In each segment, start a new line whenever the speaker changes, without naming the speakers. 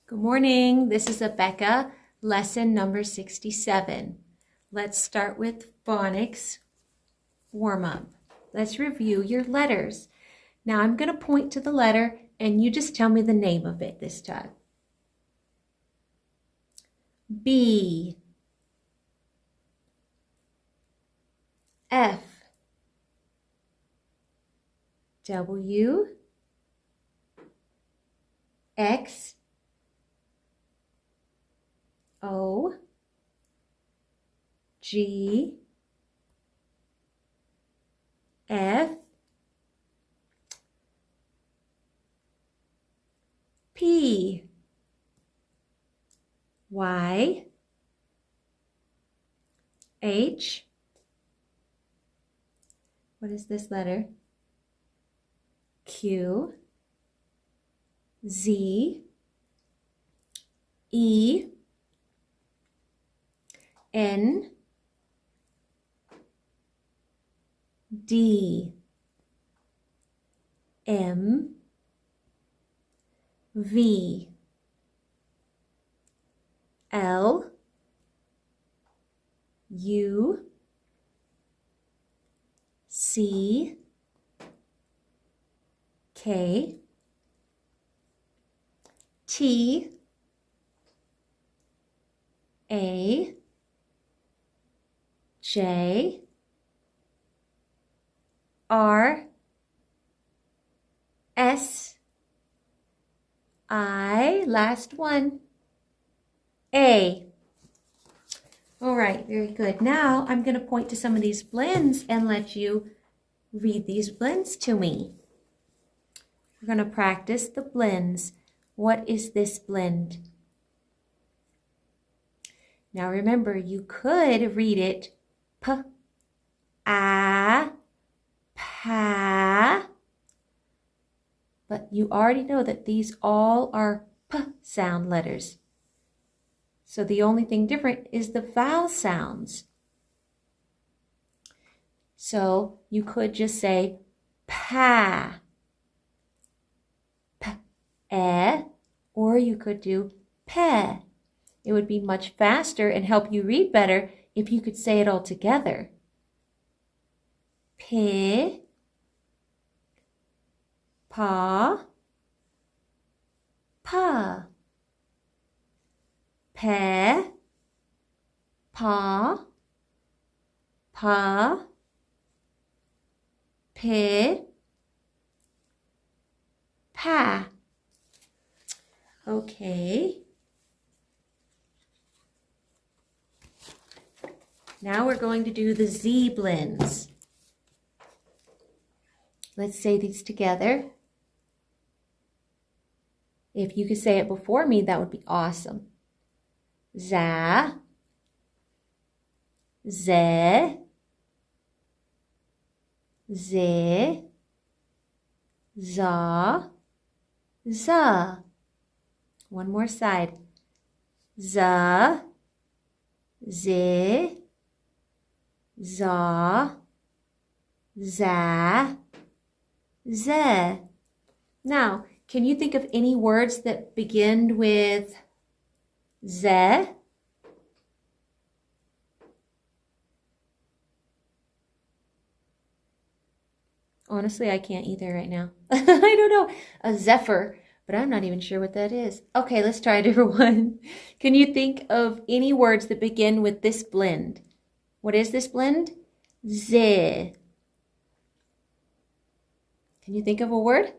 Good morning. This is Abeka, lesson number 67. Let's start with phonics warm-up. Let's review your letters. Now I'm going to point to the letter and you just tell me the name of it this time. B, F, W, X, O, G, F, P, Y, H, what is this letter? Q, Z, E, N, D, M, V, L, U, C, K, T, A, J, R, S, I, last one, A. All right, very good. Now I'm going to point to some of these blends and let you read these blends to me. We're going to practice the blends. What is this blend? Now remember, you could read it p, a, pa, but you already know that these all are p sound letters. So the only thing different is the vowel sounds. So you could just say pa, p, e, or you could do pe. It would be much faster and help you read better if you could say it all together. P, pa, pa, pe, pa, pa, pe, pa. Okay. Now we're going to do the Z blends. Let's say these together. If you could say it before me, that would be awesome. Za, ze, ze, za, za. One more side. Za, ze, za, za, ze. Now, can you think of any words that begin with ze? Honestly, I can't either right now. I don't know. A zephyr, but I'm not even sure what that is. Okay, let's try a different one. Can you think of any words that begin with this blend? What is this blend? Z. Can you think of a word?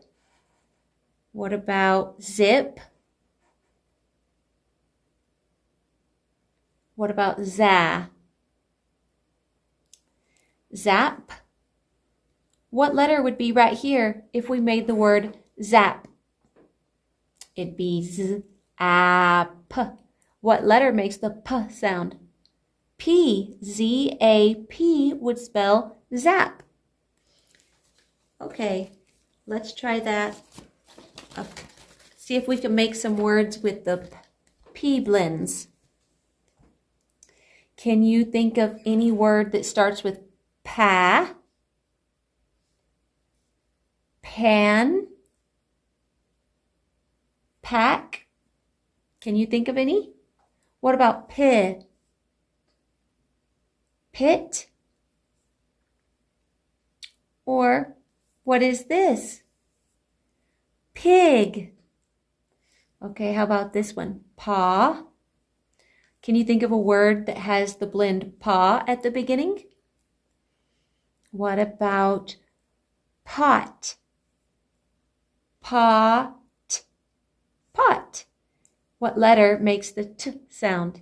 What about zip? What about za? Zap? What letter would be right here if we made the word zap? It'd be z, a, p. What letter makes the p sound? P, Z-A-P would spell zap. Okay, let's try that. See if we can make some words with the P blends. Can you think of any word that starts with pa, pan, pack, Can you think of any? What about pit? Pit? Or what is this? Pig. Okay, how about this one? Paw. Can you think of a word that has the blend paw at the beginning? What about pot? Pot. Pot. What letter makes the T sound?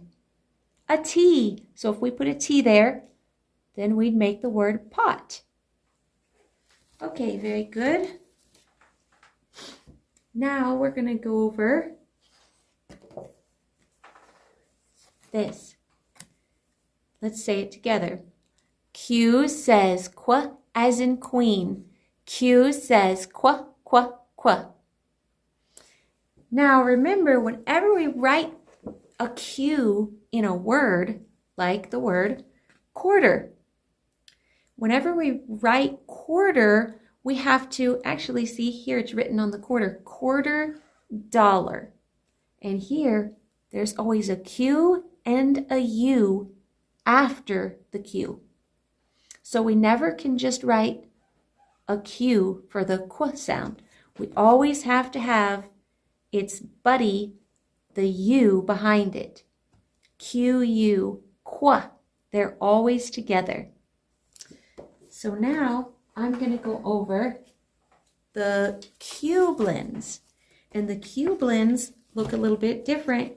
A T. So if we put a T there, then we'd make the word pot. Okay, very good. Now we're going to go over this. Let's say it together. Q says qu as in queen. Q says qu, qu, qu. Now remember, whenever we write a Q in a word, like the word quarter, whenever we write quarter, we have to actually see here it's written on the quarter dollar. And here there's always a Q and a U after the Q. So we never can just write a Q for the qu sound. We always have to have its buddy, the U behind it. Q-U, qu. They're always together. So now I'm going to go over the Q blends. And the Q blends look a little bit different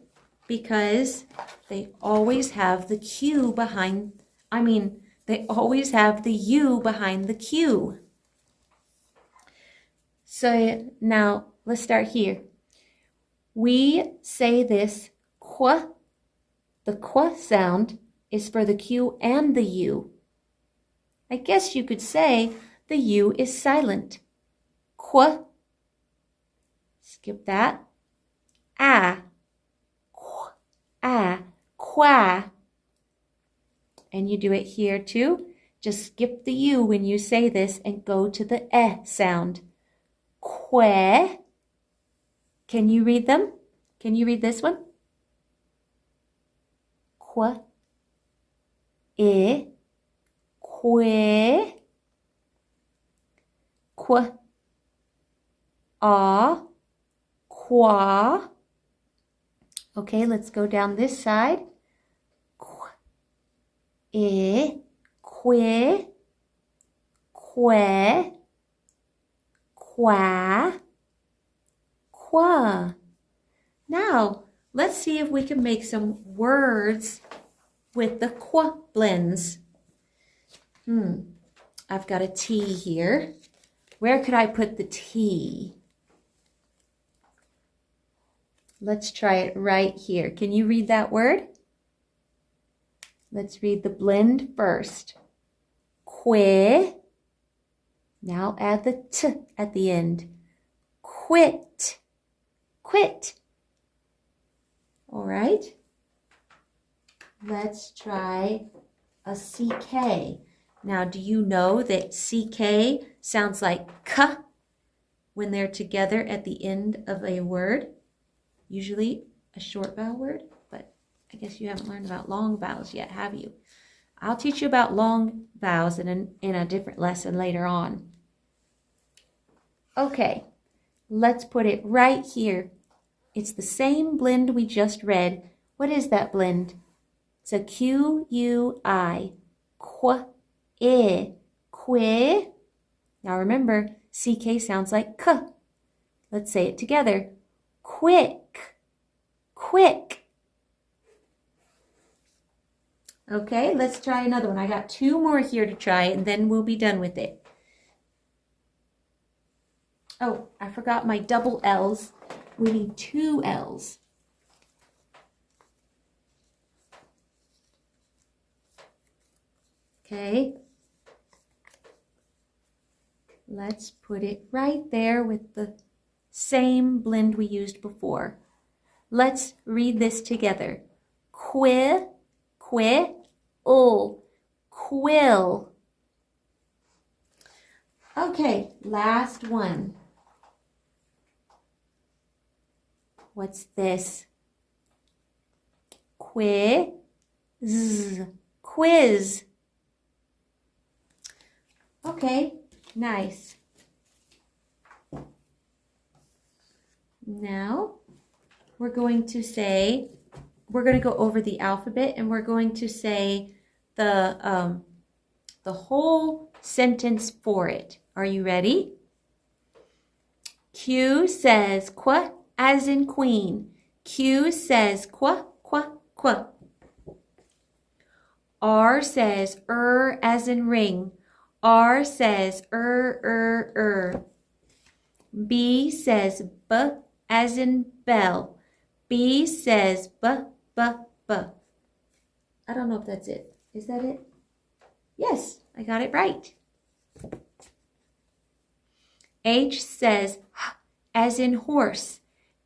because they always have the Q behind, they always have the U behind the Q. So now let's start here. We say this qu. The qu sound is for the Q and the U. I guess you could say the U is silent. Qu. Skip that. Ah. Qu. Ah. Qua. And you do it here too. Just skip the U when you say this and go to the eh sound. Que. Can you read them? Can you read this one? Qu. E. Que. Qu. Ah. Qua. Okay, let's go down this side. Qu. E. Que. Que. Qua. Qua. Now, let's see if we can make some words with the qu blends. I've got a T here. Where could I put the T? Let's try it right here. Can you read that word? Let's read the blend first. Que. Now add the T at the end. Quit. Quit. All right. Let's try a CK. Now, do you know that CK sounds like K when they're together at the end of a word? Usually a short vowel word, but I guess you haven't learned about long vowels yet, have you? I'll teach you about long vowels in a different lesson later on. Okay, let's put it right here. It's the same blend we just read. What is that blend? It's a Q-U-I. Qu. E. Que. Now remember, CK sounds like K. Let's say it together. Quick. Quick. Okay, let's try another one. I got 2 more here to try, and then we'll be done with it. Oh, I forgot my double L's. We need 2 L's. Okay. Let's put it right there with the same blend we used before. Let's read this together. Quill. Quill. Okay, last one. What's this? quiz, quiz. Okay, nice. Now we're going to go over the alphabet, and we're going to say the whole sentence for it. Are you ready? Q says qu as in queen. Q says qu, qu, qu. R says as in ring. R says B says b as in bell. B says b. I don't know if that's it. Is that it? Yes, I got it right. H says h as in horse.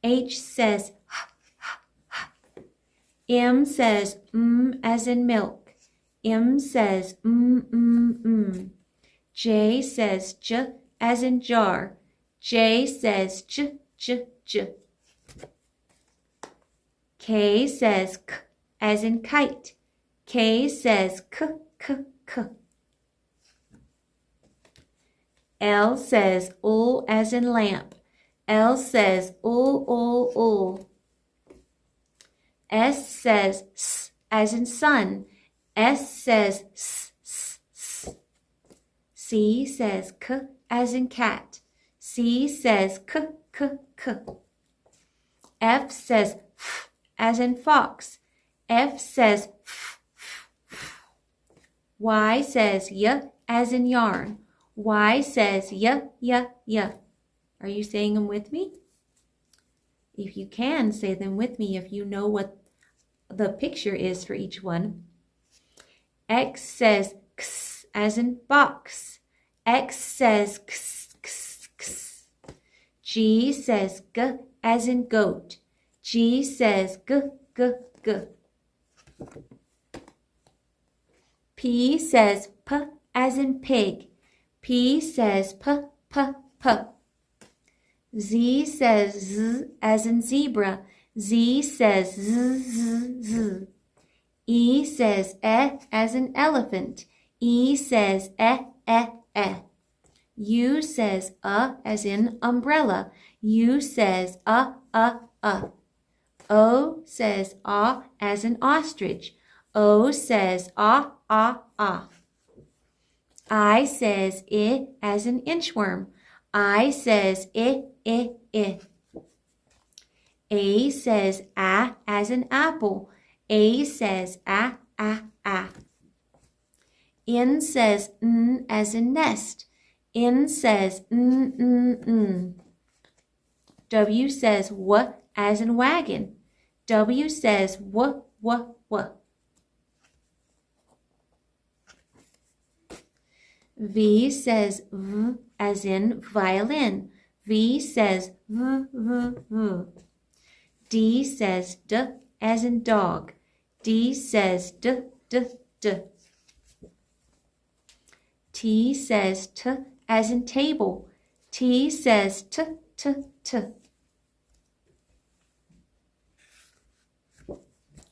H says h. M says as in milk. M says J says j as in jar. J says j. K says k as in kite. K says k. L says ul as in lamp. L says ul. S says s as in sun. S says s. C says k as in cat. C says k. F says f as in fox. F says f. Y says y as in yarn. Y says y. Are you saying them with me? If you can, say them with me if you know what the picture is for each one. X says x as in box. X says x. G says g as in goat. G says g. P says p as in pig. P says p. Z says z as in zebra. Z says z. E says as in elephant. E says eh. U says as in umbrella. U says O says as in ostrich. O says ah. I says I as in inchworm. I says I. A says a as in apple. A says a. N says n as in nest. N says n. W says w as in wagon. W says w. V says v as in violin. V says v. D says d as in dog. D says d. T says t as in table. T says t.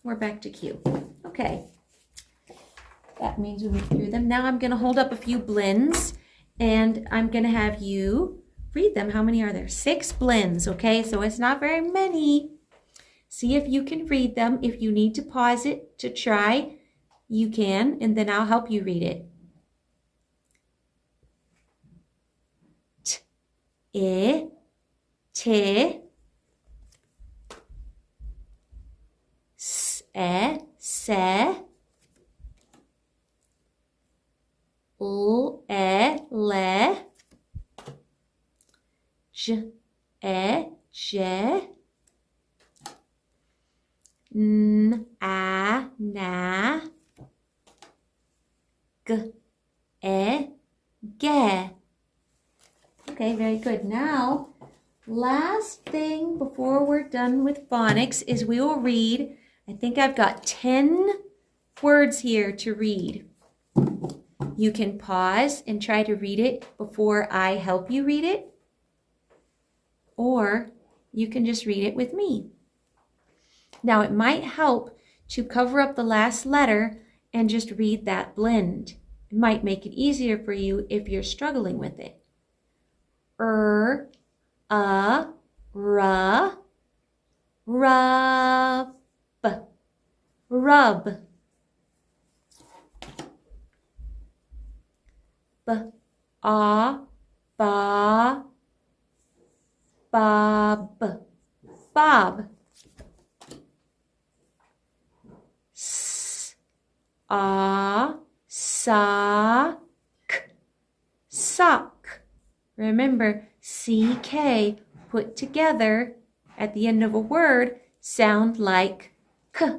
We're back to Q. Okay. That means we went through them. Now I'm going to hold up a few blends, and I'm going to have you read them. How many are there? 6 blends, okay? So it's not very many. See if you can read them. If you need to pause it to try, you can, and then I'll help you read it. T, t, se, le, j, je, n, na, g, ge. Okay, very good. Now, last thing before we're done with phonics is we will read, I think I've got 10 words here to read. You can pause and try to read it before I help you read it, or you can just read it with me. Now, it might help to cover up the last letter and just read that blend. It might make it easier for you if you're struggling with it. Rub, rub. Ba, bob, bob. Sock, sock. Remember, CK put together at the end of a word sound like K.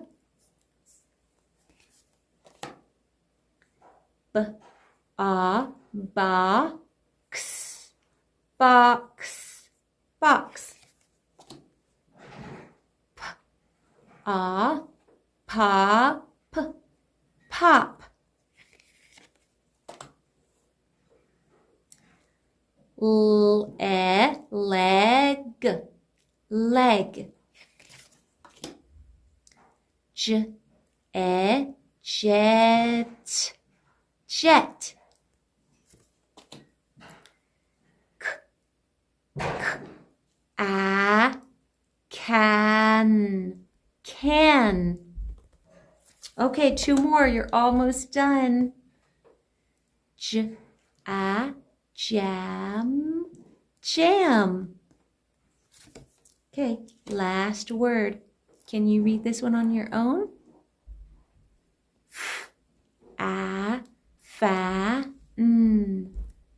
Box, box, box. Pop, pop. Leg, leg. Jet, jet. Can. Okay, 2 more. You're almost done. Jam, jam. Okay, last word. Can you read this one on your own? Fan,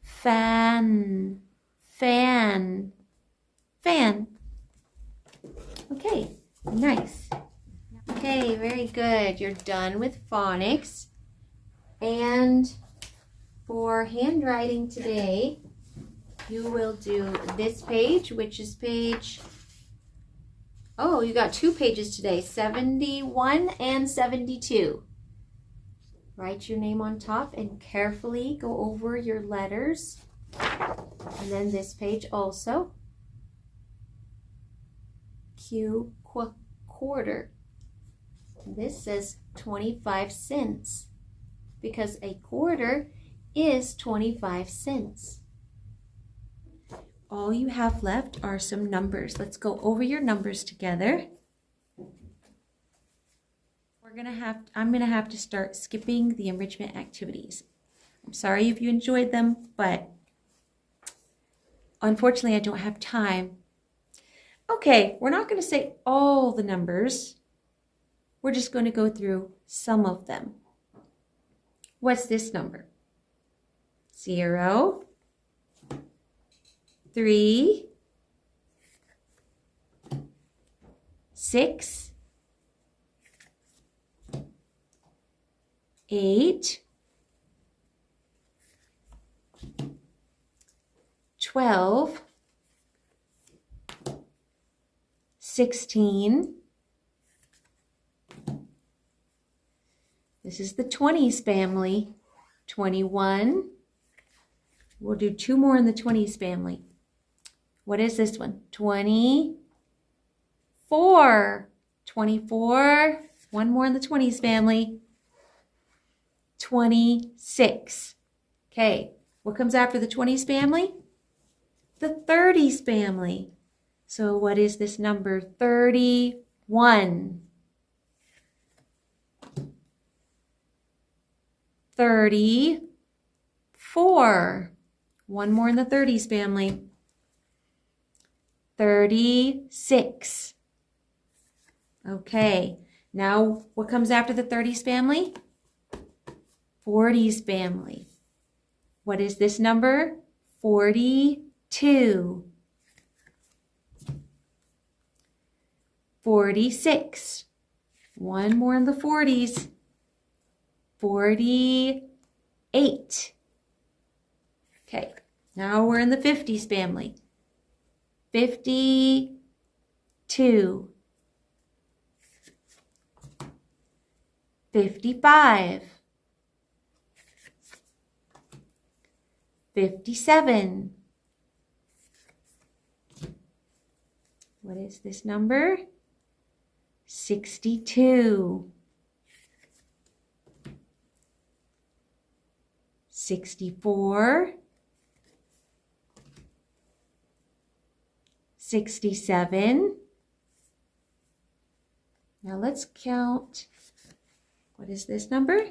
fan, fan. Okay, nice. Okay, very good. You're done with phonics. And for handwriting today, you will do this page, which is page, oh, you got 2 pages today, 71 and 72. Write your name on top and carefully go over your letters. And then this page also. Quarter. This says 25 cents because a quarter is 25 cents. All you have left are some numbers. Let's go over your numbers together. I'm gonna have to start skipping the enrichment activities. I'm sorry if you enjoyed them, but unfortunately I don't have time. Okay, we're not gonna say all the numbers. We're just going to go through some of them. What's this number? 0, 3, 6, 8, 12, 16. This is the 20s family. 21. We'll do 2 more in the 20s family. What is this one? 24. 24. 1 more in the 20s family. 26. Okay, what comes after the 20s family? The 30s family. So what is this number? 31. 34. 1 more in the 30s family. 36. Okay, now what comes after the 30s family? 40s family. What is this number? 42. 46. 1 more in the 40s. 48. Okay, now we're in the 50s family. 52. 55. 57. What is this number? 62. 64, 67. Now let's count. What is this number?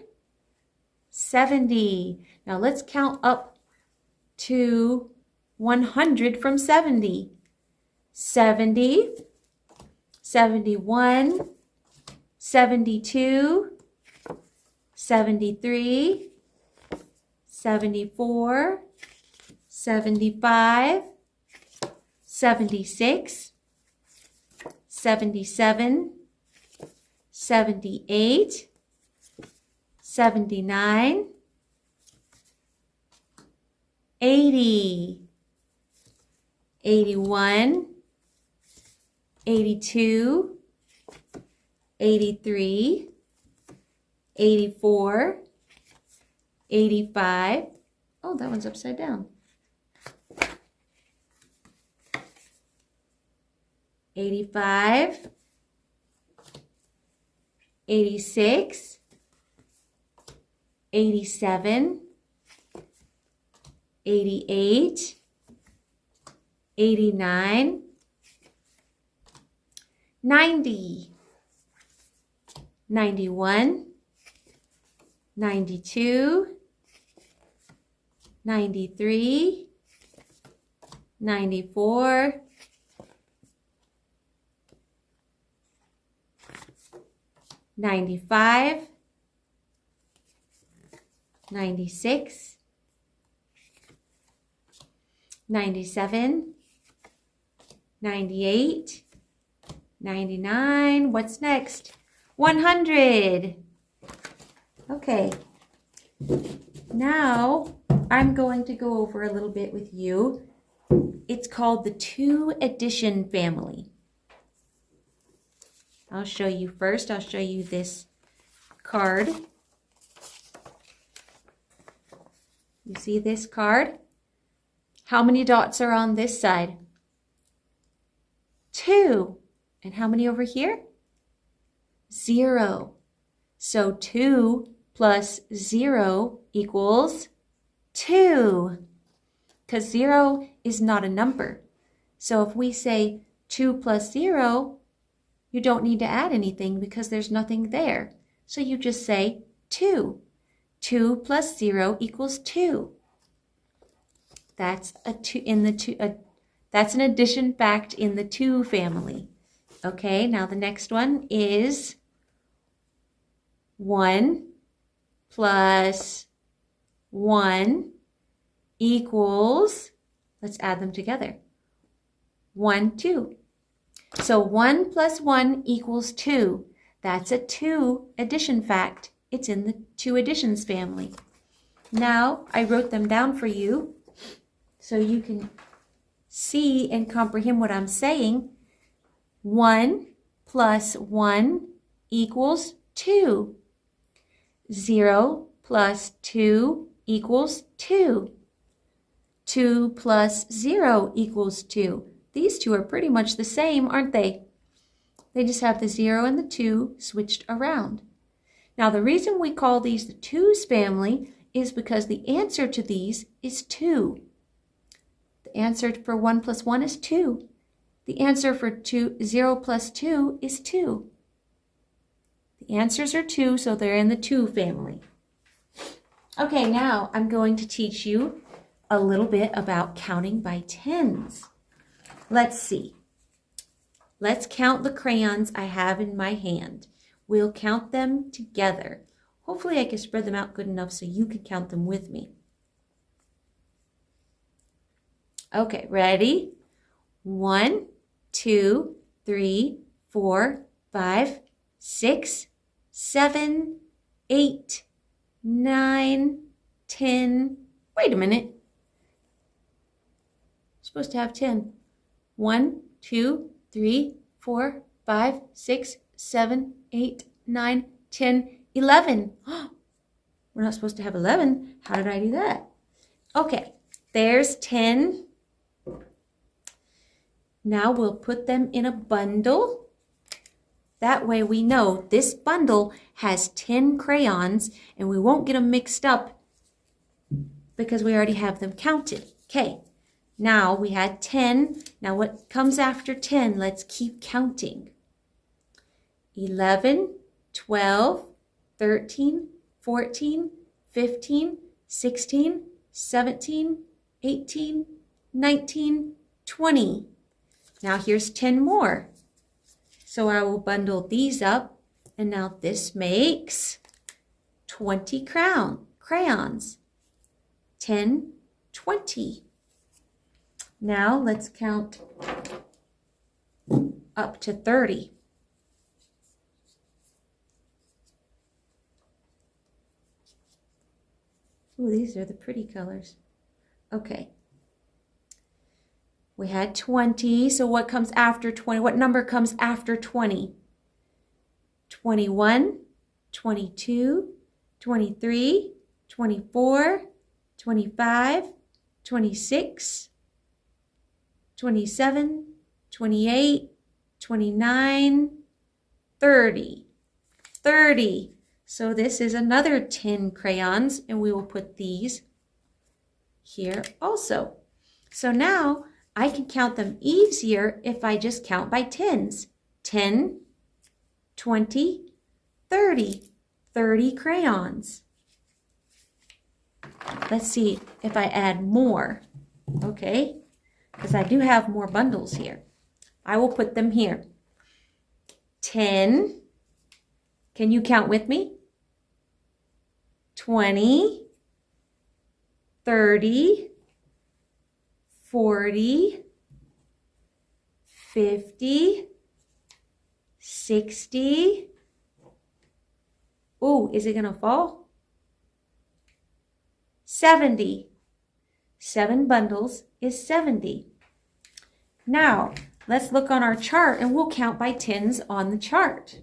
70. Now let's count up to 100 from 70. 70, 71, 72, 73, 74, 75, 76, 77, 78, 79, 80, 81, 82, 83, 84, 85. Oh, that one's upside down. 85, 86, 87, 88, 89, 90, 91, 92, 93, 94, 95, 96, 97, 98, 99. What's next? 100. Okay. Now I'm going to go over a little bit with you. It's called the two addition family. I'll show you first. I'll show you this card. You see this card? How many dots are on this side? 2. And how many over here? 0. So 2 plus 0 equals 2. Because 0 is not a number. So if we say 2 plus 0, you don't need to add anything because there's nothing there. So you just say 2. 2 plus 0 equals 2. That's that's an addition fact in the 2 family. Okay, now the next one is 1 plus 1 equals, let's add them together. 1, 2. So 1 plus 1 equals 2. That's a 2 addition fact. It's in the 2 additions family. Now I wrote them down for you so you can see and comprehend what I'm saying. 1 plus 1 equals 2. 0 plus 2 equals 2. 2 plus 0 equals 2. These two are pretty much the same, aren't they? They just have the 0 and the 2 switched around. Now, the reason we call these the 2's family is because the answer to these is 2. The answer for 1 plus 1 is 2. The answer for 0 plus 2 is 2. The answers are 2, so they're in the 2 family. Okay, now I'm going to teach you a little bit about counting by tens. Let's see. Let's count the crayons I have in my hand. We'll count them together. Hopefully I can spread them out good enough so you can count them with me. Okay, ready? 1, 2, 3, 4, 5, 6, 7, 8, 9, 10. Wait a minute. I'm supposed to have 10. 1, 2, 3, 4, 5, 6, 7, 8, 9, 10, 11. We're not supposed to have 11. How did I do that? Okay, there's 10. Now we'll put them in a bundle. That way we know this bundle has 10 crayons and we won't get them mixed up because we already have them counted. Okay, now we had 10. Now what comes after 10? Let's keep counting. 11, 12, 13, 14, 15, 16, 17, 18, 19, 20. Now here's 10 more. So I will bundle these up, and now this makes 20 crayons. 10, 20. Now let's count up to 30. Ooh, these are the pretty colors. Okay. We had 20, so what comes after 20? What number comes after 20? 21, 22, 23, 24, 25, 26, 27, 28, 29, 30. 30. So this is another 10 crayons, and we will put these here also. So now I can count them easier if I just count by tens. 10, 20, 30. 30 crayons. Let's see if I add more, okay? Because I do have more bundles here. I will put them here. 10. Can you count with me? 20, 30, 40, 50, 60. Ooh, is it going to fall? 70. 7 bundles is 70. Now, let's look on our chart and we'll count by tens on the chart.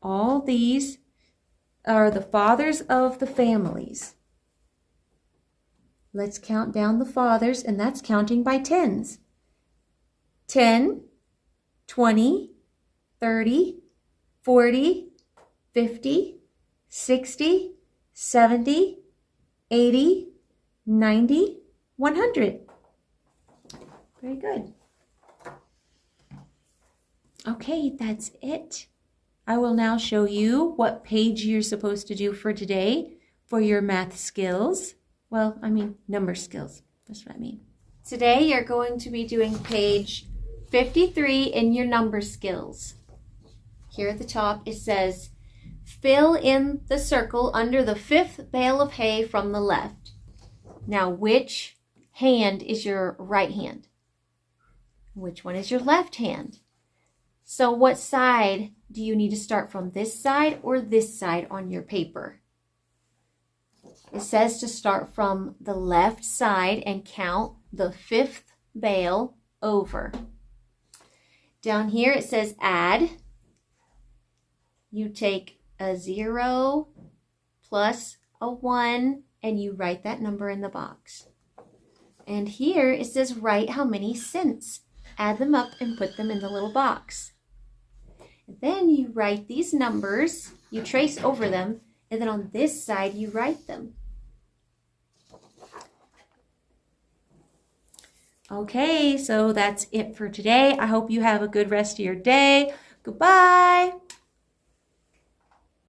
All these are the fathers of the families. Let's count down the fathers, and that's counting by tens. 10, 20, 30, 40, 50, 60, 70, 80, 90, 100. Very good. Okay, that's it. I will now show you what page you're supposed to do for today for your math skills. Well, I mean number skills. That's what I mean. Today you're going to be doing page 53 in your number skills. Here at the top it says, fill in the circle under the 5th bale of hay from the left. Now, which hand is your right hand? Which one is your left hand? So what side do you need to start from, this side or this side on your paper? It says to start from the left side and count the 5th bale over. Down here it says add. You take a 0 plus a 1 and you write that number in the box. And here it says write how many cents. Add them up and put them in the little box. And then you write these numbers, you trace over them, and then on this side you write them. Okay, so that's it for today. I hope you have a good rest of your day. Goodbye.